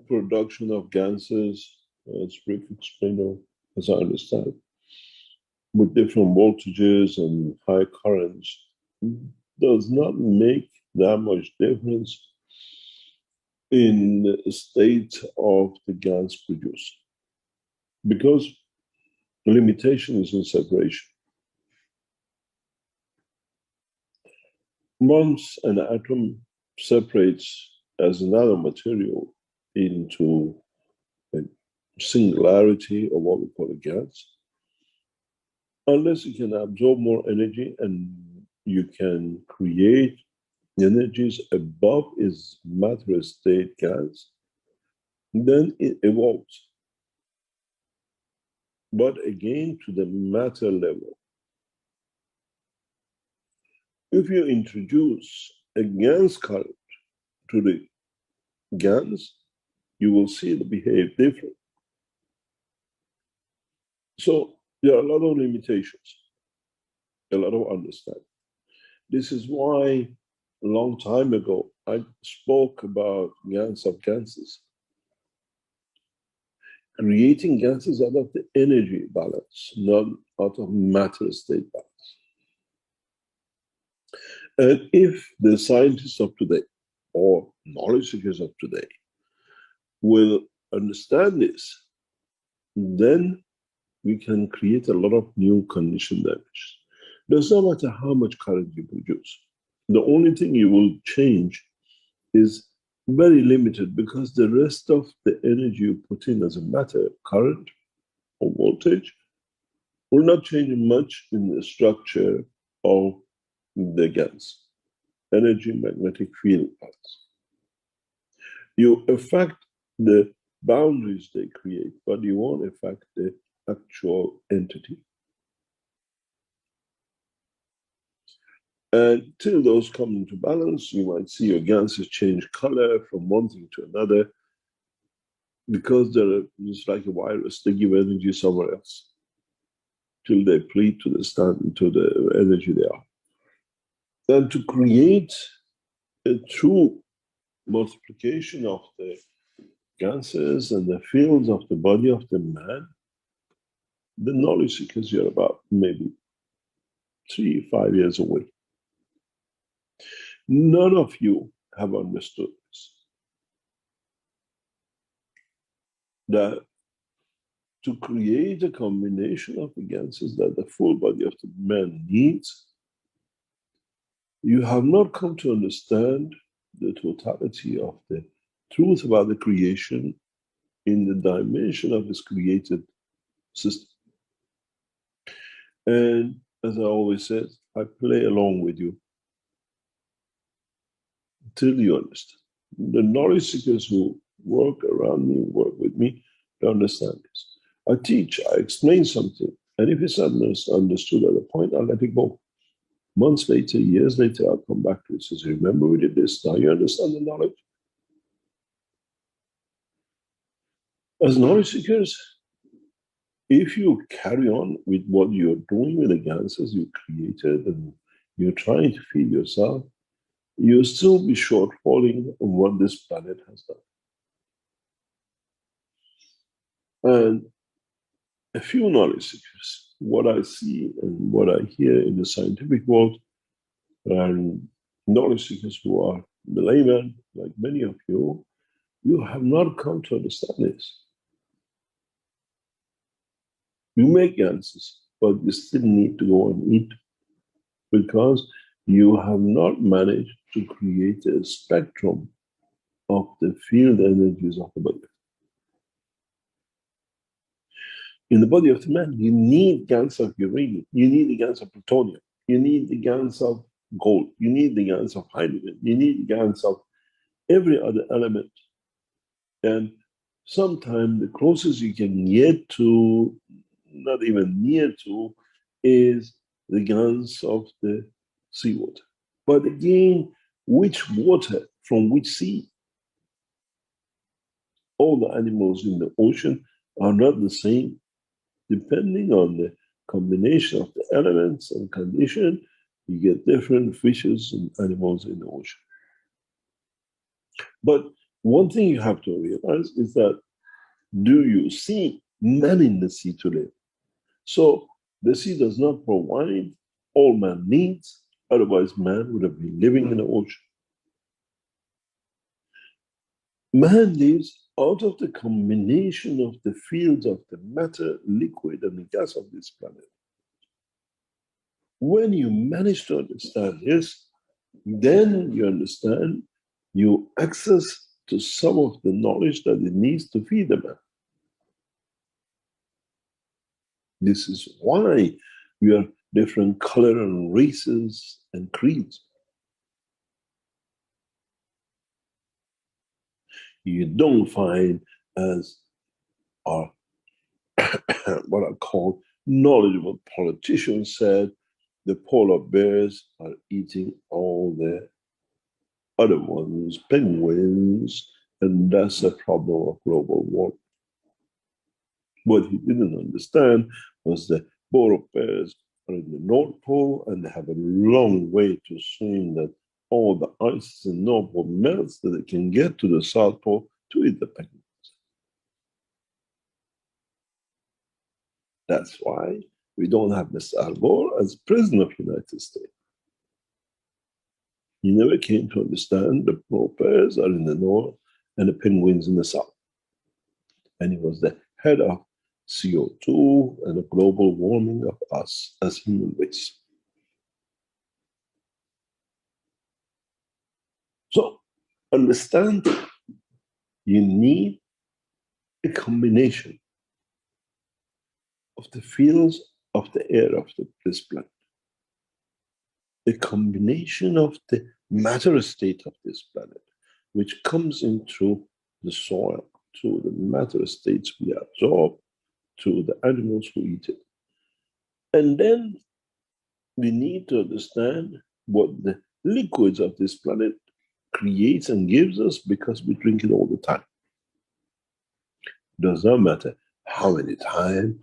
production of gases, as briefly explained, as I understand, with different voltages and high currents, does not make that much difference in the state of the gas produced, because the limitation is in separation. Once an atom separates as another material into a singularity, or what we call a gas, unless you can absorb more energy and you can create energies above its matter state gas, then it evolves. But again, to the matter level. If you introduce a GANS current to the GANS, you will see it behave different. So there are a lot of limitations, a lot of understanding. This is why a long time ago I spoke about GANs of GANSes, creating GANSes out of the energy balance, not out of matter state balance. And if the scientists of today, or knowledge seekers of today, will understand this, then we can create a lot of new condition damage. Does not matter how much current you produce. The only thing you will change is very limited, because the rest of the energy you put in as a matter, current or voltage, will not change much in the structure of the GANs, energy magnetic field balance. You affect the boundaries they create, but you won't affect the actual entity. And till those come into balance, you might see your GANSes change color from one thing to another, because they're just like a virus, they give energy somewhere else till they deplete to the energy they are. Then to create a true multiplication of the GANSes and the fields of the body of the man, the knowledge seekers are about maybe 3-5 years away. None of you have understood this. That to create a combination of the GANSes that the full body of the man needs, you have not come to understand the totality of the truth about the creation in the dimension of this created system. And as I always said, I play along with you till you understand. The knowledge seekers who work around me, work with me, to understand this. I teach, I explain something, and if it's understood at a point, I'll let it go. Months later, years later, I'll come back to it and say, remember we did this, now you understand the knowledge? As knowledge seekers, if you carry on with what you're doing with the GANSes you created and you're trying to feed yourself, you'll still be shortfalling on what this planet has done. And a few knowledge seekers, what I see and what I hear in the scientific world, and knowledge seekers who are the layman, like many of you, you have not come to understand this. You make GANSes, but you still need to go and eat, because you have not managed to create a spectrum of the field energies of the body. In the body of the man, you need GANs of uranium, you need the GANs of plutonium, you need the GANs of gold, you need the GANs of hydrogen, you need the GANs of every other element. And sometimes the closest you can get to, not even near to, is the GANs of the seawater. But again, which water from which sea? All the animals in the ocean are not the same. Depending on the combination of the elements and condition, you get different fishes and animals in the ocean. But One thing you have to realize is that, do you see man in the sea today? So the sea does not provide all man needs, otherwise man would have been living in the ocean. Man lives out of the combination of the fields of the matter, liquid, and the gas of this planet. When you manage to understand this, then you understand you access to some of the knowledge that it needs to feed the man. This is why we are different color and races and creeds. You don't find, as our what I call knowledgeable politicians said, the polar bears are eating all the other ones, penguins, and that's a problem of global warming. What he didn't understand was that polar bears are in the North Pole and they have a long way to swim, that all the ice in the North Pole melts, that they can get to the South Pole to eat the penguins. That's why we don't have Mr. Al Gore as President of the United States. He never came to understand the polar bears are in the North and the penguins in the South. And he was the head of CO2 and the global warming of us as human race. So understand, you need a combination of the fields of the air of this planet, a combination of the matter state of this planet, which comes in through the soil, through the matter states we absorb, to the animals who eat it. And then we need to understand what the liquids of this planet creates and gives us, because we drink it all the time. It does not matter how many times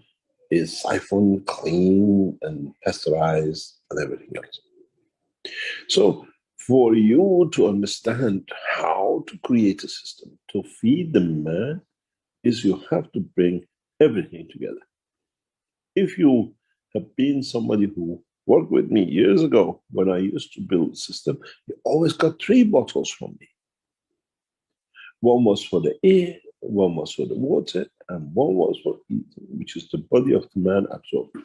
is siphoned, cleaned, and pasteurized, and everything else. So for you to understand how to create a system to feed the man, is you have to bring everything together. If you have been somebody who worked with me years ago when I used to build a system, you always got 3 bottles from me. One was for the air, one was for the water, and one was for eating, which is the body of the man absorbed.